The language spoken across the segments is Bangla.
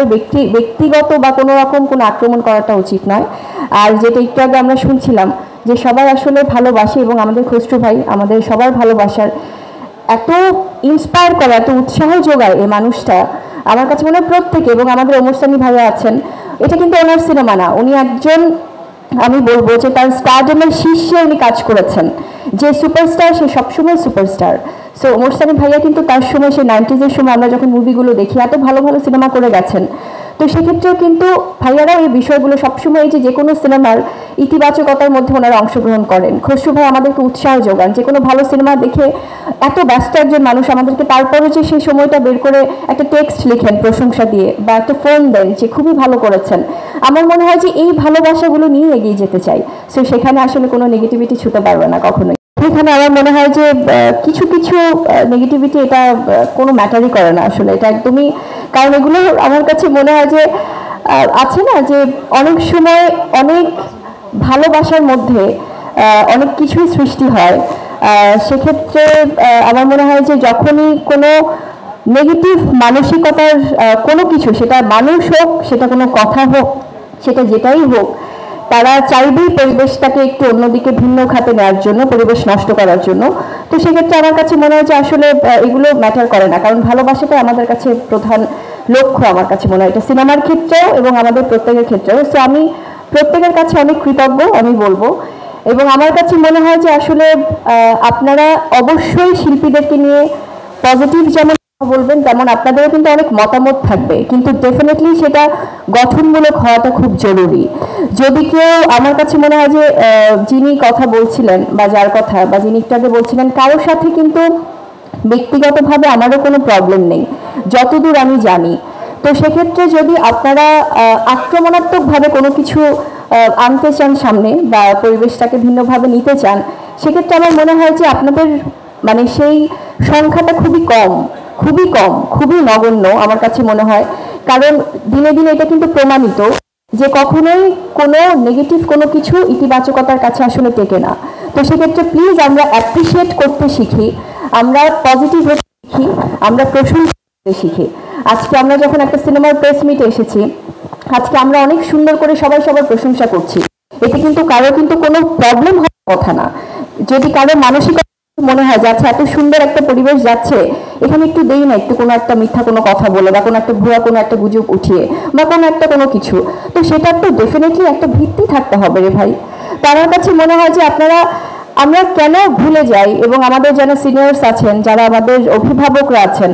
আমাদের ব্যক্তিগত বা কোনো রকম কোনো আক্রমণ করাটা উচিত নয়। আর যেটা একটু আগে আমরা শুনছিলাম যে সবাই আসলে ভালোবাসে, এবং আমাদের খসরু ভাই আমাদের সবার ভালোবাসার, এত ইন্সপায়ার করে, এত উৎসাহ যোগায় এই মানুষটা। আমার কাছে মনে হয় প্রত্যেকে, এবং আমাদের ওমর সানি ভাইয়া আছেন, এটা কিন্তু ওনার সিনেমা না, উনি একজন, আমি বলবো যে তার স্টারডমের শীর্ষে উনি কাজ করেছেন। যে সুপারস্টার সে সবসময় সুপারস্টার। সো ওমর সানি ভাইয়া কিন্তু তার সময়, সে 90s সময় আমরা যখন মুভিগুলো দেখি, এত ভালো ভালো সিনেমা করে গেছেন। তো সেক্ষেত্রেও কিন্তু ভাইয়ারা এই বিষয়গুলো সবসময়, এই যে কোনো সিনেমার ইতিবাচকতার মধ্যে ওনারা অংশগ্রহণ করেন। খসরু ভাই আমাদেরকে উৎসাহ যোগান, যে কোনো ভালো সিনেমা দেখে, এত ব্যস্ত একজন মানুষ আমাদেরকে, তারপরে যে সেই সময়টা বের করে একটা টেক্সট লিখেন প্রশংসা দিয়ে, বা একটা ফোন দেন যে খুবই ভালো করেছেন। আমার মনে হয় যে এই ভালোবাসাগুলো নিয়ে এগিয়ে যেতে চাই। সো সেখানে আসলে কোনো নেগেটিভিটি ছুতে পারবে না কখনোই। এখানে আমার মনে হয় যে কিছু কিছু নেগেটিভিটি, এটা কোনো ম্যাটারই করে না আসলে, এটা একদমই, কারণ এগুলো আমার কাছে মনে হয় যে আছে না, যে অনেক সময় অনেক ভালোবাসার মধ্যে অনেক কিছুই সৃষ্টি হয়। সেক্ষেত্রে আমার মনে হয় যে যখনই কোনো নেগেটিভ মানসিকতার কোনো কিছু, সেটা মানুষ হোক, সেটা কোনো কথা হোক, সেটা যেটাই হোক, তারা চাইবেই পরিবেশটাকে একটু অন্যদিকে ভিন্ন খাতে নেওয়ার জন্য, পরিবেশ নষ্ট করার জন্য। তো সেক্ষেত্রে আমার কাছে মনে হয় যে আসলে এগুলো ম্যাটার করে না, কারণ ভালোবাসাটা আমাদের কাছে প্রধান লক্ষ্য। আমার কাছে মনে হয় এটা সিনেমার ক্ষেত্রেও এবং আমাদের প্রত্যেকের ক্ষেত্রেও। সো আমি প্রত্যেকের কাছে অনেক কৃতজ্ঞ আমি বলবো। এবং আমার কাছে মনে হয় যে আসলে আপনারা অবশ্যই শিল্পীদেরকে নিয়ে পজিটিভ যেমন বলবেন, তেমন আপনাদেরও কিন্তু অনেক মতামত থাকবে, কিন্তু ডেফিনেটলি সেটা গঠনমূলক হওয়াটা খুব জরুরি। যদি কেউ, আমার কাছে মনে হয় যে যিনি কথা বলছিলেন, বা যার কথা, বা যিনি একটু আগে বলছিলেন, কারোর সাথে কিন্তু ব্যক্তিগতভাবে আমারও কোনো প্রবলেম নেই যতদূর আমি জানি। তো সেক্ষেত্রে যদি আপনারা আক্রমণাত্মকভাবে কোনো কিছু আনতে চান সামনে, বা পরিবেশটাকে ভিন্নভাবে নিতে চান, সেক্ষেত্রে আমার মনে হয় যে আপনাদের মানে সেই সংখ্যাটা খুবই কম, খুবই কম, খুবই নগণ্য আমার কাছে মনে হয়। কারণ দিনে দিনে এটা কিন্তু প্রমাণিত যে কখনোই কোনো নেগেটিভ কোনো কিছু ইতিবাচকতার কাছে আসলে টেকে না। তো সেক্ষেত্রে প্লিজ আমরা অ্যাপ্রিসিয়েট করতে শিখি, আমরা পজিটিভ হতে শিখি, আমরা প্রশংসা করতে শিখি। আজকে আমরা যখন একটা সিনেমার প্রেস মিটে এসেছি, আজকে আমরা অনেক সুন্দর করে সবাই সবার প্রশংসা করছি, এতে কিন্তু কারো কিন্তু কোনো প্রবলেম হওয়ার কথা না। যদি কারো মানসিকতা মনে হয় যে আচ্ছা এত সুন্দর একটা পরিবেশ যাচ্ছে, এখানে একটু দেই না, একটু কোনো একটা মিথ্যা কোনো কথা বলে, বা কোনো একটা ভুয়া কোনো একটা গুজব উঠিয়ে, বা কোনো একটা কোনো কিছু, তো সেটার তো ডেফিনেটলি একটা ভিত্তি থাকতে হবে রে ভাই। তো আমার কাছে মনে হয় যে আমরা কেন ভুলে যাই, এবং আমাদের যারা সিনিয়র্স আছেন, যারা আমাদের অভিভাবকরা আছেন,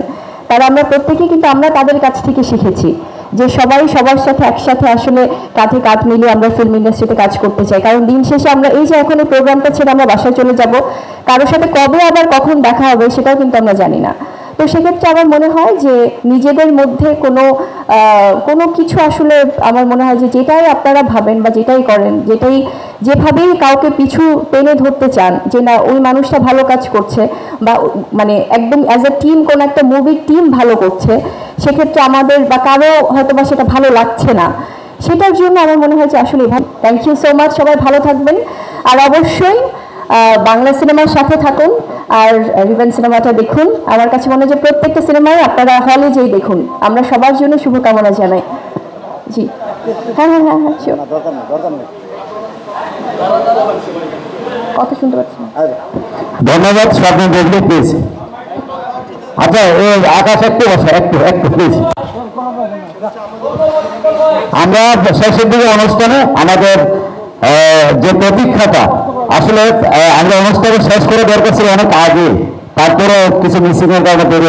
তারা আমরা প্রত্যেকেই কিন্তু আমরা তাদের কাছ থেকে শিখেছি যে সবাই সবার সাথে একসাথে আসলে কাঁধে কাঁধ মিলিয়ে আমরা ফিল্ম ইন্ডাস্ট্রিতে কাজ করতে চাই। কারণ দিন শেষে আমরা এই যে এখন এই প্রোগ্রামটা ছেড়ে আমরা বাসায় চলে যাব, কারোর সাথে কবে আবার কখন দেখা হবে সেটাও কিন্তু আমরা জানি না। তো সেক্ষেত্রে আমার মনে হয় যে নিজেদের মধ্যে কোনো কিছু আসলে আমার মনে হয় যে যেটাই আপনারা ভাবেন বা যেটাই করেন, যেভাবেই কাউকে পিছু টেনে ধরতে চান যে না ওই মানুষটা ভালো কাজ করছে, বা মানে একদম অ্যাজ এ টিম কোনো একটা মুভির টিম ভালো করছে, সেক্ষেত্রে আমাদের বা কারো হয়তো বা সেটা ভালো লাগছে না, সেটার জন্য আমার মনে হয় যে আসলে থ্যাংক ইউ সো মাচ, সবাই ভালো থাকবেন। আর অবশ্যই বাংলা সিনেমার সাথে থাকুন, আর রিভেন সিনেমাটা দেখুন। আমার কাছে মনে হয় যে প্রত্যেকটা সিনেমায় আপনারা হলে যেই দেখুন, আমরা সবার জন্য শুভকামনা জানাই। জি হ্যাঁ হ্যাঁ হ্যাঁ হ্যাঁ কথা শুনতে পাচ্ছি না। ধন্যবাদ স্বপ্ন দেখলে প্লিজ। আচ্ছা ওই আকাশ একটু বসে, একটু একটু প্লিজ। আমরা শেষের দিকে অনুষ্ঠানে আমাদের যে প্রতীক্ষাটা, আসলে আমরা অনুষ্ঠানে শেষ করে দরকার ছিল অনেক আগে, তারপরে কিছু মিসিং এর কারণে তৈরি